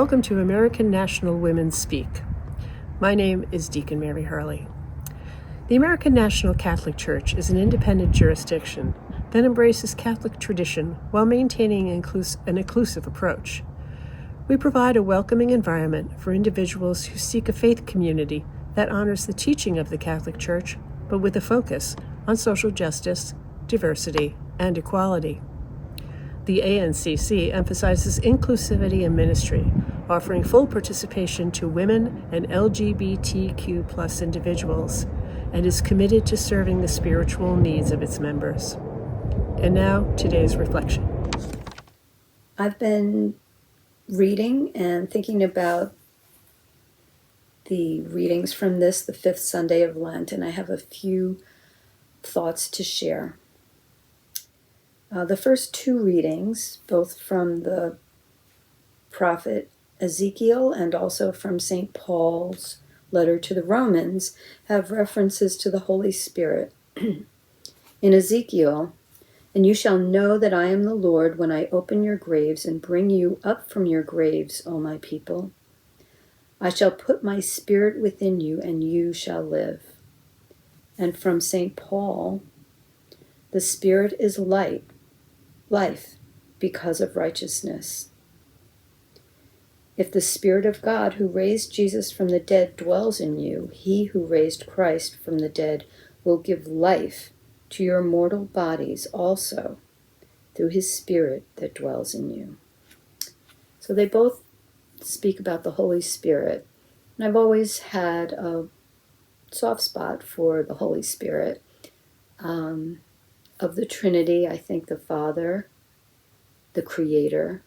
Welcome to American National Women Speak. My name is Deacon Mary Hurley. The American National Catholic Church is an independent jurisdiction that embraces Catholic tradition while maintaining an inclusive approach. We provide a welcoming environment for individuals who seek a faith community that honors the teaching of the Catholic Church, but with a focus on social justice, diversity, and equality. The ANCC emphasizes inclusivity in ministry, offering full participation to women and LGBTQ+ individuals, and is committed to serving the spiritual needs of its members. And now, today's reflection. I've been reading and thinking about the readings from the Fifth Sunday of Lent, and I have a few thoughts to share. The first two readings, both from the prophet Ezekiel and also from St. Paul's letter to the Romans, have references to the Holy Spirit. In Ezekiel, "And you shall know that I am the Lord when I open your graves and bring you up from your graves, O my people. I shall put my spirit within you, and you shall live." And from St. Paul, "The Spirit is life because of righteousness." If the Spirit of God who raised Jesus from the dead dwells in you, he who raised Christ from the dead will give life to your mortal bodies also through his Spirit that dwells in you. So they both speak about the Holy Spirit. And I've always had a soft spot for the Holy Spirit. Of the Trinity, I think the Father, the Creator,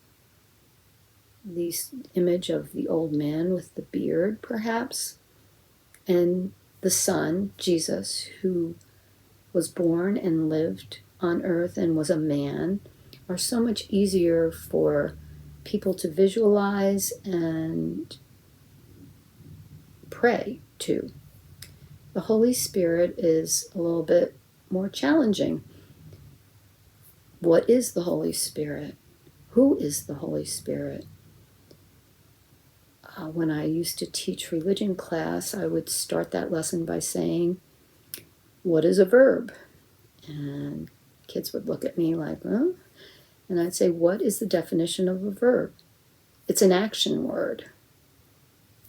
the image of the old man with the beard, perhaps, and the Son, Jesus, who was born and lived on earth and was a man, are so much easier for people to visualize and pray to. The Holy Spirit is a little bit more challenging. What is the Holy Spirit? Who is the Holy Spirit? When I used to teach religion class, I would start that lesson by saying, "What is a verb?" And kids would look at me like, "Huh?" And I'd say, "What is the definition of a verb?" "It's an action word."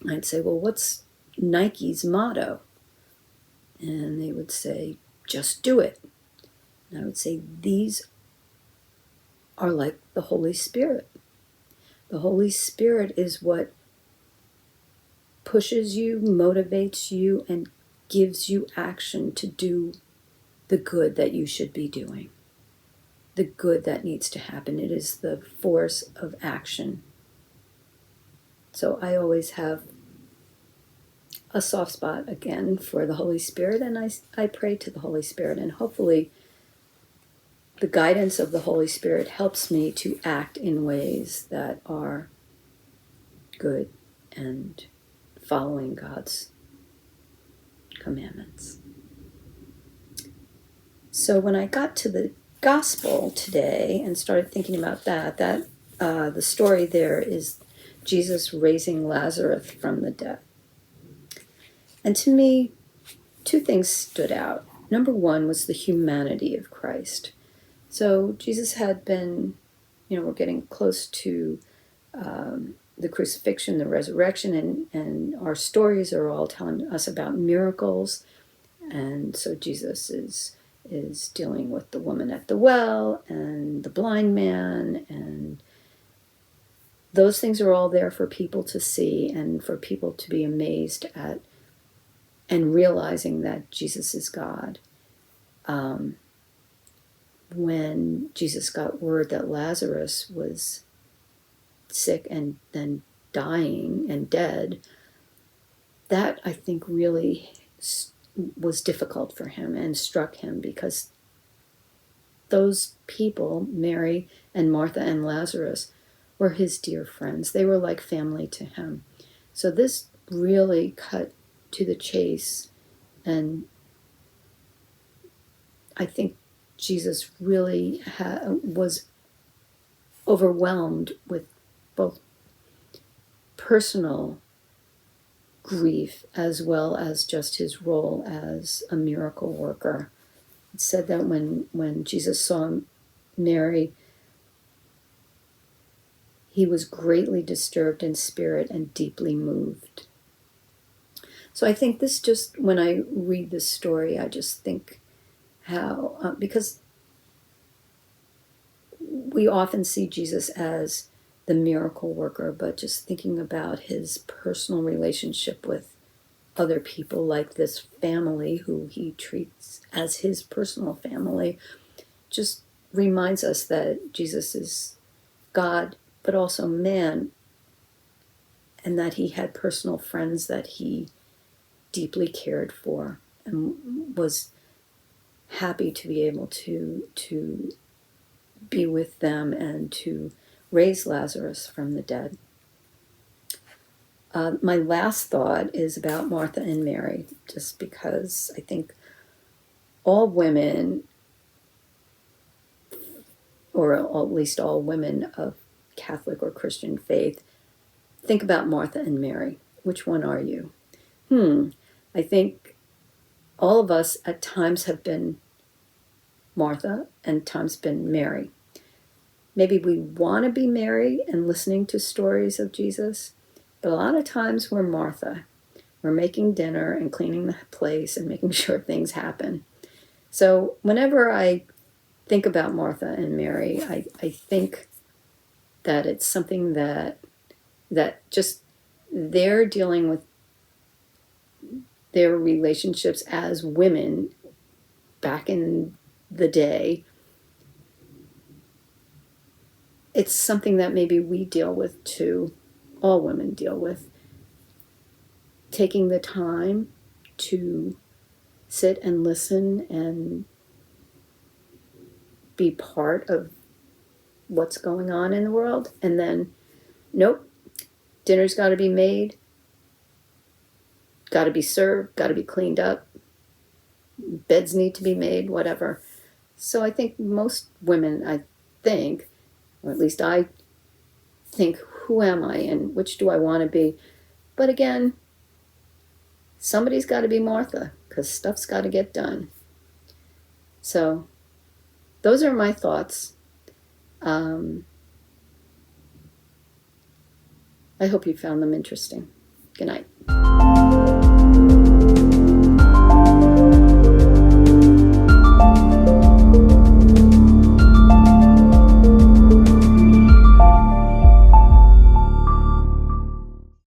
I'd say, "Well, what's Nike's motto?" And they would say, "Just do it." And I would say, these are like the Holy Spirit. The Holy Spirit is what pushes you, motivates you, and gives you action to do the good that you should be doing, the good that needs to happen. It is the force of action. So I always have a soft spot, again, for the Holy Spirit, and I pray to the Holy Spirit, and hopefully the guidance of the Holy Spirit helps me to act in ways that are good and following God's commandments. So when I got to the gospel today and started thinking about that the story there is Jesus raising Lazarus from the dead. And to me, two things stood out. Number one was the humanity of Christ. So Jesus had been, we're getting close to the crucifixion, the resurrection, and our stories are all telling us about miracles. And so Jesus is dealing with the woman at the well and the blind man, and those things are all there for people to see and for people to be amazed at and realizing that Jesus is God. When Jesus got word that Lazarus was sick and then dying and dead, that I think really was difficult for him and struck him, because those people, Mary and Martha and Lazarus, were his dear friends. They were like family to him. So this really cut to the chase, and I think Jesus really was overwhelmed with both personal grief as well as just his role as a miracle worker. It said that when Jesus saw Mary, he was greatly disturbed in spirit and deeply moved. So I think this just, when I read this story, I just think how, because we often see Jesus as the miracle worker, but just thinking about his personal relationship with other people, like this family who he treats as his personal family, just reminds us that Jesus is God, but also man, and that he had personal friends that he deeply cared for and was happy to be able to be with them and to raise Lazarus from the dead. My last thought is about Martha and Mary, just because I think all women, or at least all women of Catholic or Christian faith, think about Martha and Mary. Which one are you? I think all of us at times have been Martha and times been Mary. Maybe we want to be Mary and listening to stories of Jesus, but a lot of times we're Martha. We're making dinner and cleaning the place and making sure things happen. So whenever I think about Martha and Mary, I think that it's something that just they're dealing with their relationships as women back in the day. It's something that maybe we deal with too, all women deal with. Taking the time to sit and listen and be part of what's going on in the world, and then, nope, dinner's got to be made, got to be served, got to be cleaned up, beds need to be made, whatever. So I think most women, or at least I think, who am I and which do I want to be? But again, somebody's got to be Martha, because stuff's got to get done. So those are my thoughts. I hope you found them interesting. Good night.